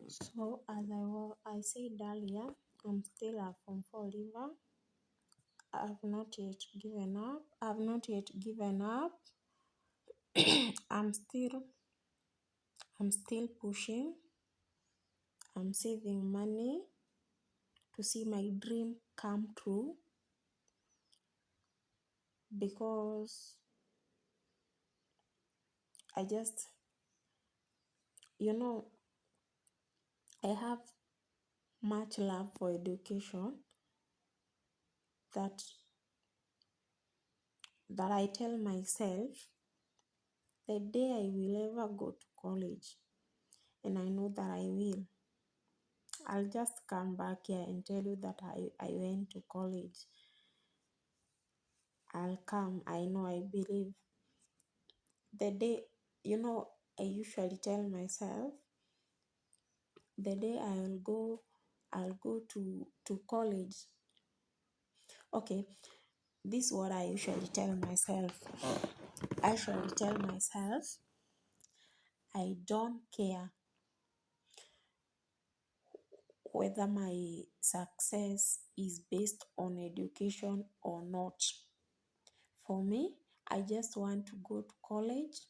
So I said earlier, I'm still a Form 4 leaver. I've not yet given up. I've not yet given up. I'm still I'm still pushing. I'm saving money to see my dream come true because I just you know I have much love for education that I tell myself the day I will ever go to college, and I know that I will, I'll just come back here and tell you that I went to college. I'll come. I know, I believe. The day, I usually tell myself the day I'll go to college. Okay, this is what I usually tell myself. I usually tell myself I don't care whether my success is based on education or not. For me, I just want to go to college.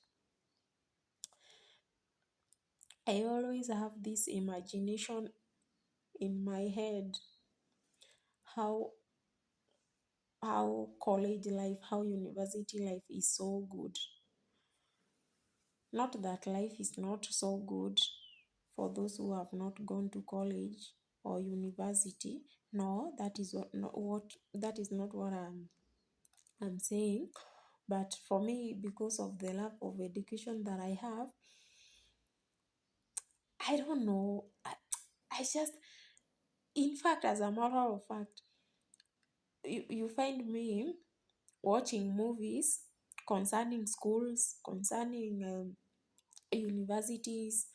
I always have this imagination in my head how college life, how university life is so good. Not that life is not so good for those who have not gone to college or university. No, that is not what I'm saying. But for me, because of the love of education that I have, I don't know. I just, in fact, as a matter of fact, you find me watching movies concerning schools, concerning universities,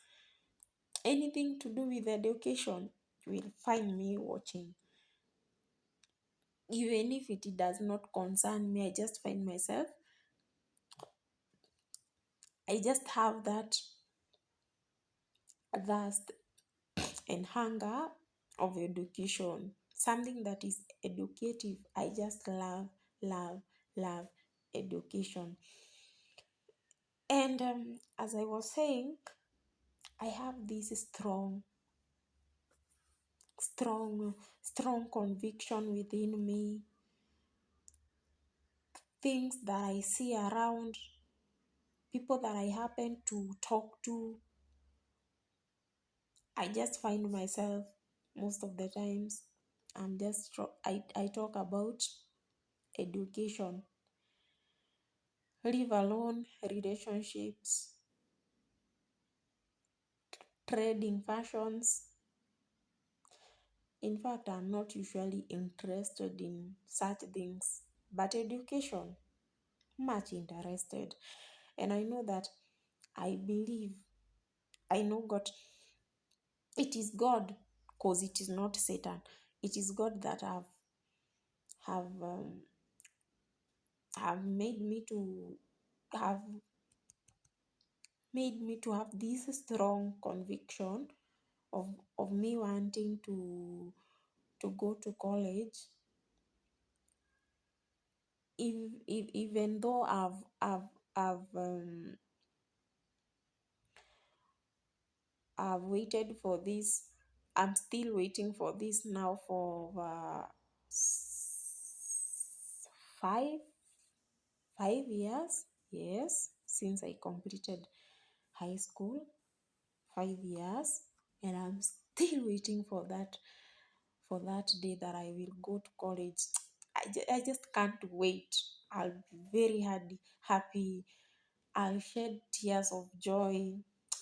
anything to do with education, you will find me watching. Even if it does not concern me, I just find myself, I just have that thirst and hunger of education, something that is educative. I just love, love, love education. And as I was saying, I have this strong conviction within me. Things that I see around, people that I happen to talk to, I just find myself most of the times I talk about education, leave alone relationships, trading fashions. In fact, I'm not usually interested in such things, but education, much interested. And I know that I know God, it is God, because it is not Satan. It is God that have have made me to have this strong conviction of me wanting to go to college, even though I've waited for this. I'm still waiting for this now for five 5 years. Yes, since I completed high school, 5 years, and I'm still waiting for that day that I will go to college. I just can't wait. I'll be very happy. I'll shed tears of joy.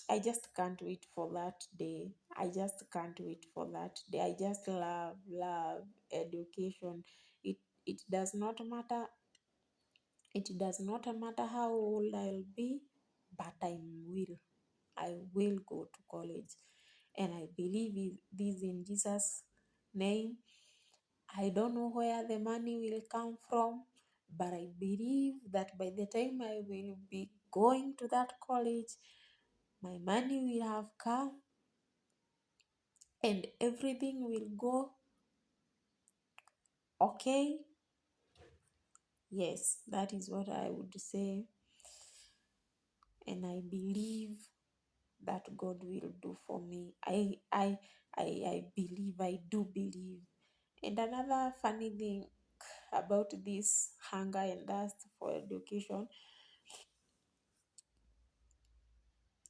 I just can't wait for that day. I just can't wait for that day. I just love education. It does not matter. It does not matter how old I'll be, but I will go to college. And I believe this in Jesus' name. I don't know where the money will come from, but I believe that by the time I will be going to that college, my money will have come and everything will go okay. Yes, that is what I would say, and I believe that God will do for me. I believe, I do believe. And another funny thing about this hunger and thirst for education,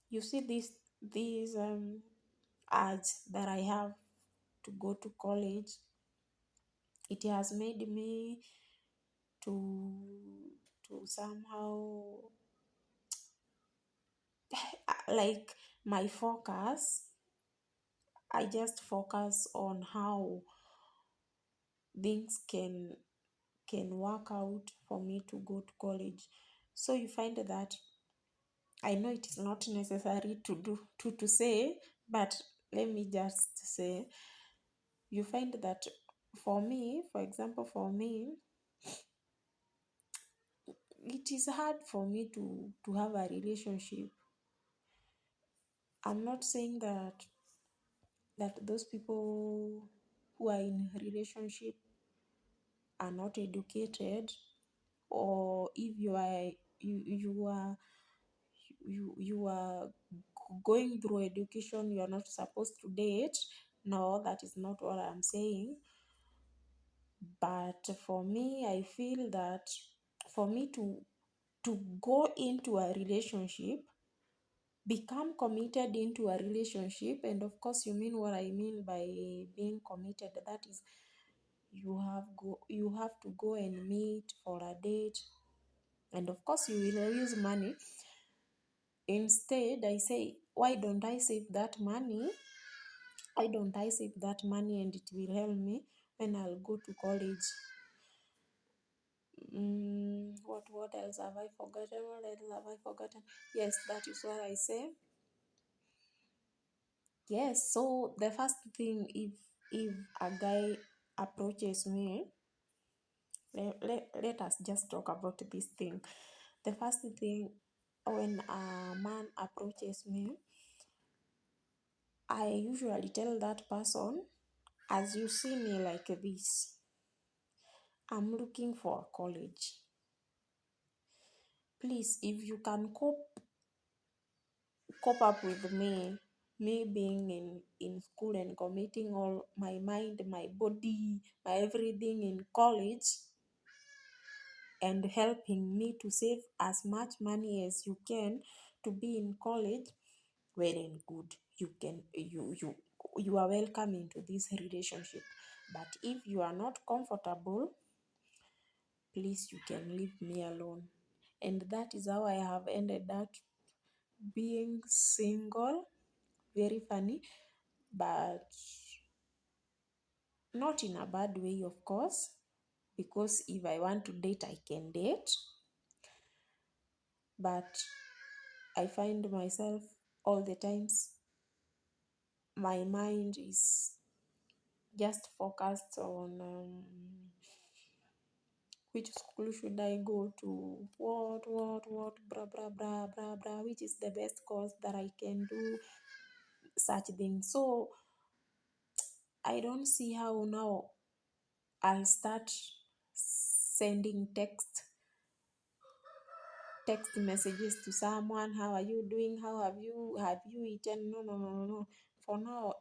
you see these urge that I have to go to college. It has made me to somehow like my focus. I just focus on how things can work out for me to go to college. So you find that I know it is not necessary to do to say, but let me just say, you find that for me, for example, for me, it is hard for me to have a relationship. I'm not saying that those people who are in relationship are not educated, or if you are going through education, you are not supposed to date. No, that is not what I'm saying. But for me, I feel that for me to go into a relationship, become committed into a relationship, and of course you mean what I mean by being committed, that is you have to go and meet for a date, and of course you will use money. Instead, I say, why don't I save that money? Why don't I save that money, and it will help me when I'll go to college. What else have I forgotten? What else have I forgotten? Yes, that is what I say. Yes, so the first thing, if a guy approaches me, let us just talk about this thing. The first thing, when a man approaches me, I usually tell that person, as you see me like this, I'm looking for a college. Please, if you can cope up with me being in school and committing all my mind, my body, my everything in college, and helping me to save as much money as you can to be in college, well and good. You are welcome into this relationship. But if you are not comfortable, please, you can leave me alone. And that is how I have ended up being single. Very funny, but not in a bad way, of course, because if I want to date, I can date. But I find myself all the times, my mind is just focused on which school should I go to, what, blah, blah, blah, blah, blah, which is the best course that I can do, such things. So I don't see how now I'll start sending text messages to someone. How are you doing? How have you eaten? No. For now,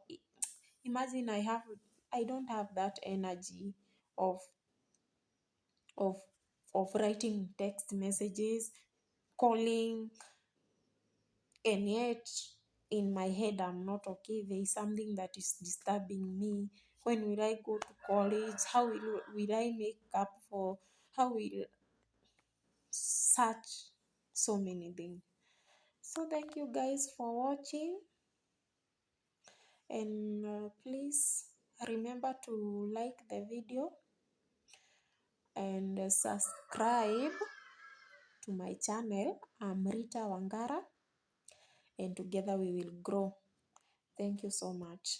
imagine I don't have that energy of of writing text messages, calling, and yet in my head I'm not okay. There is something that is disturbing me. When will I go to college? How will I make up for, how will such so many things. So thank you guys for watching, and please remember to like the video and subscribe to my channel. I'm Rita Wangara, and together we will grow. Thank you so much.